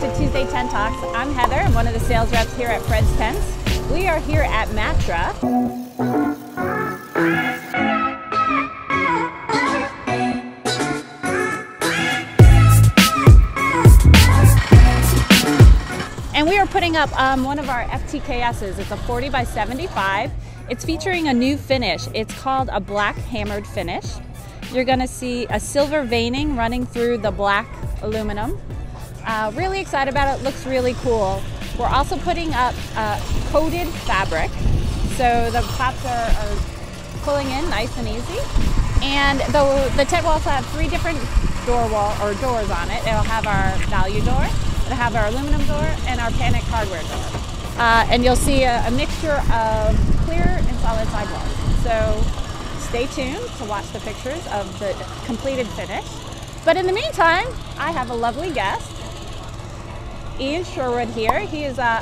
to Tuesday Tent Talks. I'm Heather. I'm one of the sales reps here at Fred's Tents. We are here at MATRA. And we are putting up one of our FTKSs. It's a 40 by 75. It's featuring a new finish. It's called a black hammered finish. You're gonna see a silver veining running through the black aluminum. Really excited about it, looks really cool. We're also putting up coated fabric. So the pops are pulling in nice and easy. And the tent will also have 3 different doors on it. It'll have our value door, it'll have our aluminum door, and our panic hardware door. And you'll see a mixture of clear and solid sidewalls. So stay tuned to watch the pictures of the completed finish. But in the meantime, I have a lovely guest, Ian Sherwood here. He is a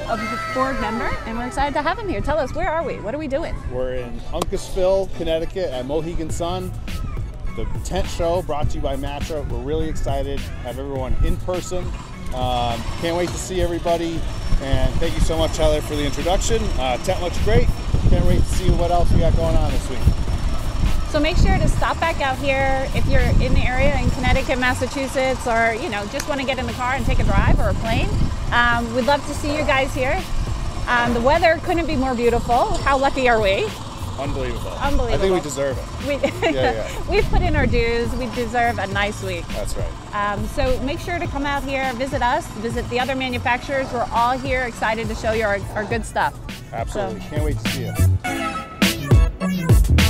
board member, and we're excited to have him here. Tell us, where are we? What are we doing? We're in Uncasville, Connecticut at Mohegan Sun. The tent show brought to you by MATRA. We're really excited to have everyone in person. Can't wait to see everybody. And thank you so much, Heather, for the introduction. Tent looks great. Can't wait to see what else we got going on this week. So make sure to stop back out here if you're in the area in Connecticut, Massachusetts, or just want to get in the car and take a drive or a plane. We'd love to see you guys here. The weather couldn't be more beautiful. How lucky are we? Unbelievable. Unbelievable. I think we deserve it. We've put in our dues. We deserve a nice week. That's right. So make sure to come out here, visit us, visit the other manufacturers. We're all here excited to show you our good stuff. Absolutely. So. Can't wait to see you.